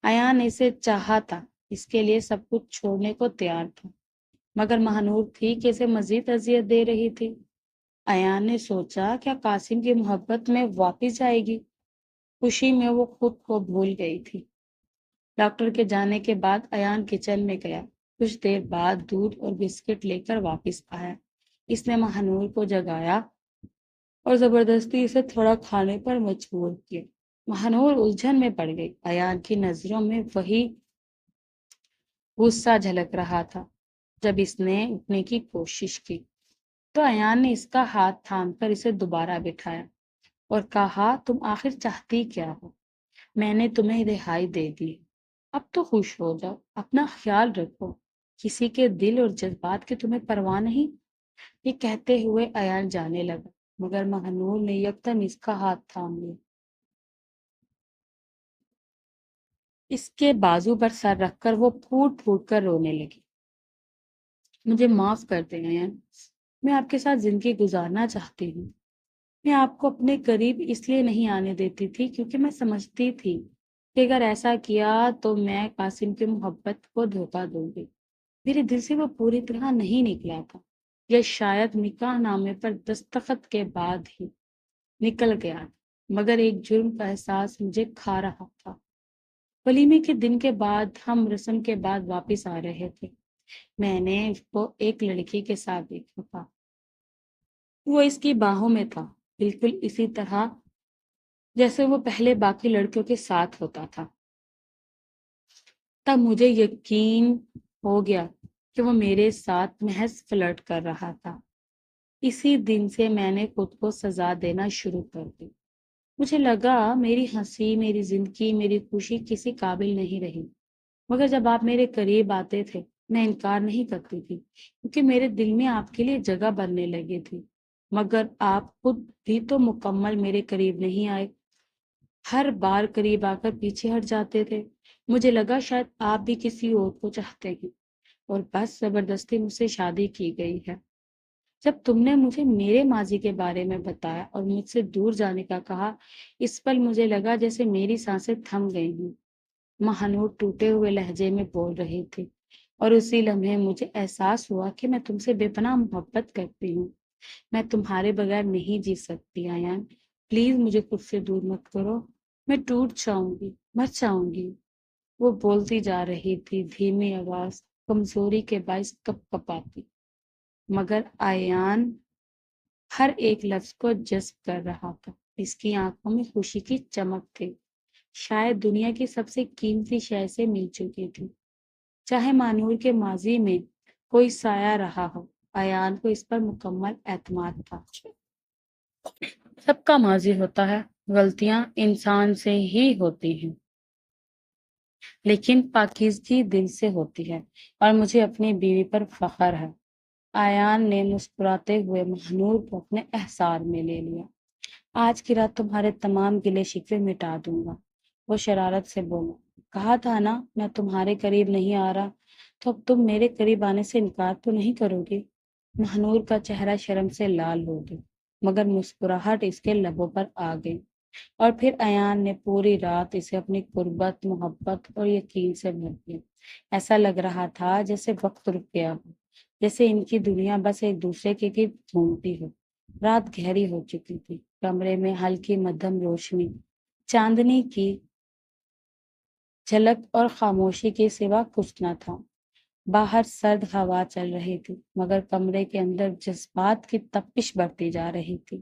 ایان اسے چاہا تھا، اس کے لیے سب کچھ چھوڑنے کو تیار تھا، مگر مہنور تھی کہ اسے مزید اذیت دے رہی تھی۔ ایان نے سوچا کیا قاسم کی محبت میں واپس جائے گی؟ خوشی میں وہ خود کو بھول گئی تھی۔ ڈاکٹر کے جانے کے بعد ایان کچن میں گیا، کچھ دیر بعد دودھ اور بسکٹ لے کر واپس آیا۔ اس نے مہنور کو جگایا اور زبردستی اسے تھوڑا کھانے پر مجبور کیا۔ مہنور الجھن میں پڑ گئی، ایان کی نظروں میں وہی غصہ جھلک رہا تھا۔ جب اس نے اٹھنے کی کوشش کی تو ایان نے اس کا ہاتھ تھام کر اسے دوبارہ بٹھایا اور کہا تم آخر چاہتی کیا ہو؟ میں نے تمہیں رہائی دے دی، اب تو خوش ہو جاؤ، اپنا خیال رکھو، کسی کے دل اور جذبات کی تمہیں پرواہ نہیں۔ یہ کہتے ہوئے ایان جانے لگا، مگر مہنور نے یکدم اس کا ہاتھ تھام لیا، اس کے بازو پر سر رکھ کر وہ پھوٹ پھوٹ کر رونے لگی۔ مجھے معاف کر دیں ایان، میں آپ کے ساتھ زندگی گزارنا چاہتی ہوں۔ میں آپ کو اپنے قریب اس لیے نہیں آنے دیتی تھی کیونکہ میں سمجھتی تھی کہ اگر ایسا کیا تو میں قاسم کی محبت کو دھوکہ دوں گی۔ میرے دل سے وہ پوری طرح نہیں نکلا تھا، یا شاید نکاح نامے پر دستخط کے بعد ہی نکل گیا، مگر ایک جرم کا احساس مجھے کھا رہا تھا۔ ولیمے کے دن کے بعد ہم رسم کے بعد واپس آ رہے تھے، میں نے اس کو ایک لڑکی کے ساتھ دیکھا تھا، وہ اس کی باہوں میں تھا، بالکل اسی طرح جیسے وہ پہلے باقی لڑکیوں کے ساتھ ہوتا تھا۔ تب مجھے یقین ہو گیا کہ وہ میرے ساتھ محض فلرٹ کر رہا تھا۔ اسی دن سے میں نے خود کو سزا دینا شروع کر دی۔ مجھے لگا میری ہنسی، میری زندگی، میری خوشی کسی قابل نہیں رہی، مگر جب آپ میرے قریب آتے تھے میں انکار نہیں کرتی تھی کیونکہ میرے دل میں آپ کے لیے جگہ بننے لگی تھی، مگر آپ خود بھی تو مکمل میرے قریب نہیں آئے، ہر بار قریب آ کر پیچھے ہٹ جاتے تھے۔ مجھے لگا شاید آپ بھی کسی اور کو چاہتے ہیں اور بس زبردستی مجھ سے شادی کی گئی ہے۔ جب تم نے مجھے میرے ماضی کے بارے میں بتایا اور مجھ سے دور جانے کا کہا، اس پل مجھے لگا جیسے میری سانسیں تھم گئی ہوں۔ مہنور ٹوٹے ہوئے لہجے میں بول رہی تھی اور اسی لمحے مجھے احساس ہوا کہ میں تم سے بے پناہ محبت کرتی ہوں، میں تمہارے بغیر نہیں جی سکتی ایان، پلیز مجھے خود سے دور مت کرو، میں ٹوٹ جاؤں گی، مر جاؤں گی۔ وہ بولتی جا رہی تھی، دھیمی آواز کمزوری کے باعث کپ کپاتی، مگر ایان ہر ایک لفظ کو جذب کر رہا تھا۔ اس کی آنکھوں میں خوشی کی چمک تھی، شاید دنیا کی سب سے قیمتی شے سے مل چکی تھی۔ چاہے مانور کے ماضی میں کوئی سایہ رہا ہو، ایان کو اس پر مکمل اعتماد تھا۔ سب کا ماضی ہوتا ہے، غلطیاں انسان سے ہی ہوتی ہیں، لیکن پاکیزگی دل سے ہوتی ہے، اور مجھے اپنی بیوی پر فخر ہے۔ ایان نے مسکراتے ہوئے مہنور کو اپنے احسار میں لے لیا۔ آج کی رات تمہارے تمام گلے شکوے مٹا دوں گا، وہ شرارت سے بولا۔ کہا تھا نا میں تمہارے قریب نہیں آ رہا، تو اب تم میرے قریب آنے سے انکار تو نہیں کرو گی؟ مہنور کا چہرہ شرم سے لال ہو گیا، مگر مسکراہٹ اس کے لبوں پر آ گئی۔ اور پھر ایان نے پوری رات اسے اپنی قربت، محبت اور یقین سے بھر دیا۔ ایسا لگ رہا تھا جیسے وقت رک گیا ہو، جیسے ان کی دنیا بس ایک دوسرے کے گرد گھومتی ہو۔ رات گہری ہو چکی تھی، کمرے میں ہلکی مدھم روشنی، چاندنی کی جھلک اور خاموشی کے سوا کچھ نہ تھا۔ باہر سرد ہوا چل رہی تھی، مگر کمرے کے اندر جذبات کی تپش بڑھتی جا رہی تھی۔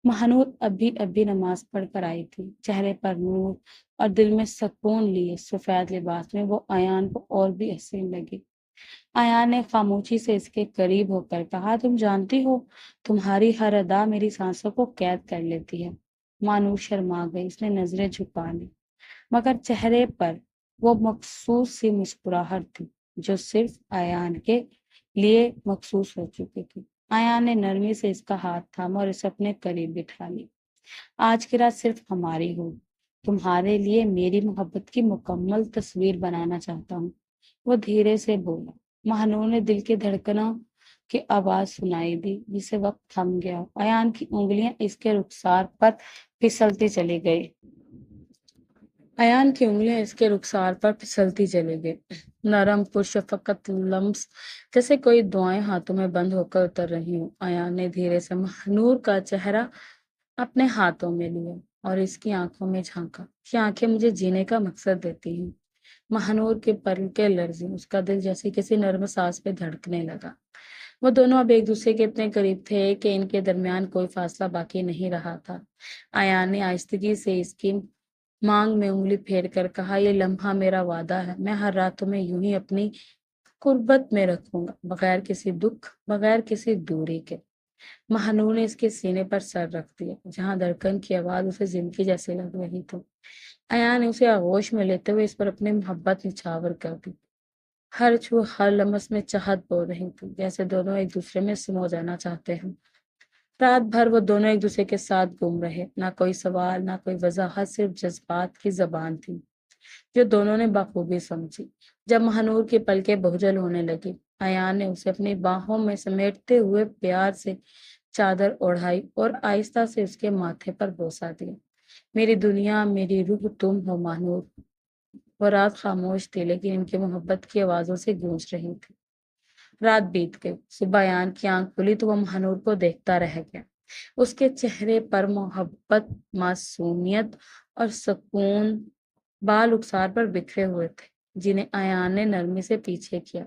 مہنور ابھی نماز پڑھ کر آئی تھی، چہرے پر نور اور دل میں سکون لیے سفید لباس میں وہ ایان کو اور بھی حسین لگی۔ ایان نے خاموشی سے اس کے قریب ہو کر کہا، تم جانتی ہو تمہاری ہر ادا میری سانسوں کو قید کر لیتی ہے۔ مانور شرما گئی، اس نے نظریں جھکا لی، مگر چہرے پر وہ مخصوص سی مسکراہٹ تھی جو صرف ایان کے لیے مخصوص ہو چکی تھی۔ ایان نے نرمی سے اس کا ہاتھ تھاما اور اسے اپنے قریب بٹھا لی۔ آج کی رات صرف ہماری ہو، تمہارے لیے میری محبت کی مکمل تصویر بنانا چاہتا ہوں، وہ دھیرے سے بولا۔ مہنور نے دل کی دھڑکنوں کی آواز سنائی دی، جسے وقت تھم گیا۔ ایان کی انگلیاں اس کے رخسار پر پھسلتی چلی گئی۔ ایان کی انگلیاں اس کے رخسار پر پھسلتی چلی گئی، نرم پرشفقت لمس، جیسے کوئی دعائیں ہاتھوں میں بند ہو کر اتر رہی ہوں۔ ایان نے دھیرے سے مہنور کا چہرہ اپنے ہاتھوں میں لیا اور اس کی آنکھوں میں جھانکا۔ یہ آنکھیں مجھے جینے کا مقصد دیتی ہیں۔ مہنور کے پلکیں لرزیں، اس کا دل جیسے کسی نرم سانس پہ دھڑکنے لگا۔ وہ دونوں اب ایک دوسرے کے اتنے قریب تھے کہ ان کے درمیان کوئی فاصلہ باقی نہیں رہا تھا۔ ایان نے آہستگی سے اس کی مانگ میں انگلی پھیر کر کہا، یہ لمحہ میرا وعدہ ہے، میں ہر رات تمہیں یوں ہی اپنی قربت میں رکھوں گا، بغیر کسی دکھ، بغیر کسی دوری کے۔ مہنور نے اس کے سینے پر سر رکھ دیا، جہاں دھڑکن کی آواز اسے زندگی جیسے لگ رہی تھی۔ ایان نے اسے آغوش میں لیتے ہوئے اس پر اپنی محبت نچھاور کر دی۔ ہر چھو، ہر لمس میں چاہت بول رہی تھی، جیسے دونوں ایک دوسرے میں سمو جانا چاہتے ہیں۔ رات بھر وہ دونوں ایک دوسرے کے ساتھ گم رہے، نہ کوئی سوال، نہ کوئی وضاحت، صرف جذبات کی زبان تھی جو دونوں نے بخوبی سمجھی۔ جب مہنور کی پلکیں بوجھل ہونے لگی، ایان نے اسے اپنی باہوں میں سمیٹتے ہوئے پیار سے چادر اوڑھائی اور آہستہ سے اس کے ماتھے پر بوسہ دیا۔ میری دنیا، میری روح تم ہو مہنور۔ وہ رات خاموش تھی، لیکن ان کی محبت کی آوازوں سے گونج رہی تھی۔ رات بیت گئی، صبح ایان کی آنکھ کھلی تو وہ مہنور کو دیکھتا رہ گیا۔ اس کے چہرے پر محبت، معصومیت اور سکون بال رخسار پر بکھرے ہوئے تھے، جنہیں ایان نے نرمی سے پیچھے کیا۔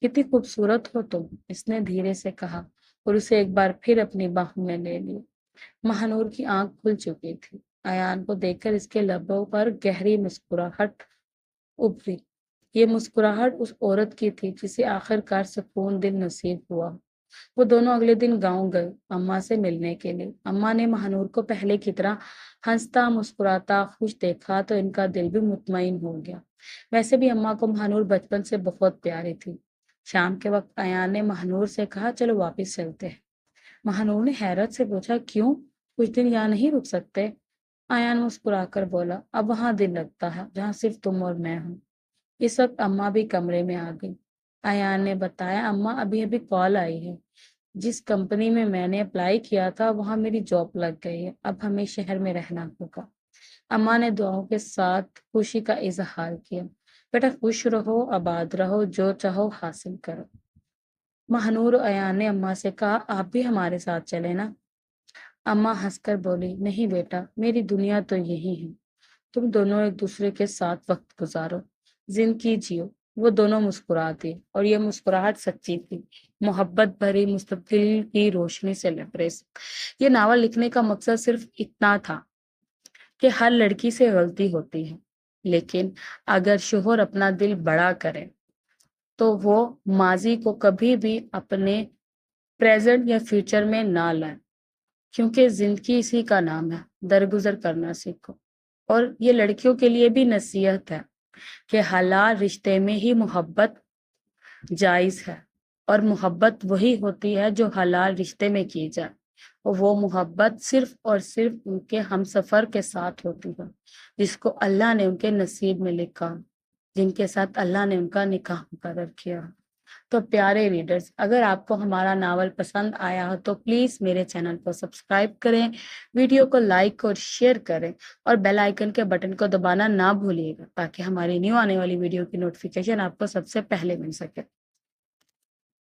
کتنی خوبصورت ہو تم، اس نے دھیرے سے کہا اور اسے ایک بار پھر اپنی باہوں میں لے لیا۔ مہنور کی آنکھ کھل چکی تھی، ایان کو دیکھ کر اس کے لبوں پر گہری مسکراہٹ ابھری۔ یہ مسکراہٹ اس عورت کی تھی جسے آخر کار سکون دل نصیب ہوا۔ وہ دونوں اگلے دن گاؤں گئے اماں سے ملنے کے لیے۔ اماں نے مہنور کو پہلے کی طرح ہنستا، مسکراتا، خوش دیکھا تو ان کا دل بھی مطمئن ہو گیا۔ ویسے بھی اماں کو مہنور بچپن سے بہت پیاری تھی۔ شام کے وقت ایان نے مہنور سے کہا، چلو واپس چلتے ہیں۔ مہنور نے حیرت سے پوچھا، کیوں؟ کچھ دن یہاں نہیں رک سکتے؟ ایان مسکرا کر بولا، اب وہاں دل لگتا ہے جہاں صرف تم اور میں ہوں۔ اس وقت اماں بھی کمرے میں آ گئی۔ ایان نے بتایا، اماں ابھی کال آئی ہے، جس کمپنی میں نے اپلائی کیا تھا وہاں میری جاب لگ گئی ہے، اب ہمیں شہر میں رہنا ہوگا۔ اماں نے دعاؤں کے ساتھ خوشی کا اظہار کیا، بیٹا خوش رہو، آباد رہو، جو چاہو حاصل کرو۔ مہنور ایان نے اماں سے کہا، آپ بھی ہمارے ساتھ چلے نا؟ اماں ہنس کر بولی، نہیں بیٹا، میری دنیا تو یہی ہے، تم دونوں ایک دوسرے کے ساتھ وقت گزارو، زندگی جیو۔ وہ دونوں مسکراتے اور یہ مسکراہٹ سچی تھی، محبت بھری، مستقبل کی روشنی سے لبریز۔ یہ ناول لکھنے کا مقصد صرف اتنا تھا کہ ہر لڑکی سے غلطی ہوتی ہے، لیکن اگر شوہر اپنا دل بڑا کرے تو وہ ماضی کو کبھی بھی اپنے پریزنٹ یا فیوچر میں نہ لائے، کیونکہ زندگی اسی کا نام ہے، درگزر کرنا سیکھو۔ اور یہ لڑکیوں کے لیے بھی نصیحت ہے کہ حلال رشتے میں ہی محبت جائز ہے، اور محبت وہی ہوتی ہے جو حلال رشتے میں کی جائے، اور وہ محبت صرف اور صرف ان کے ہم سفر کے ساتھ ہوتی ہے جس کو اللہ نے ان کے نصیب میں لکھا۔ جن کے ساتھ اللہ نے ان کا نکاح مقرر کیا۔ تو پیارے ریڈرز، اگر آپ کو ہمارا ناول پسند آیا ہو تو پلیز میرے چینل کو سبسکرائب کریں، ویڈیو کو لائک اور شیئر کریں، اور بیل آئیکن کے بٹن کو دبانا نہ بھولیے گا تاکہ ہماری نیو آنے والی ویڈیو کی نوٹیفیکیشن آپ کو سب سے پہلے مل سکے۔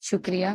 شکریہ۔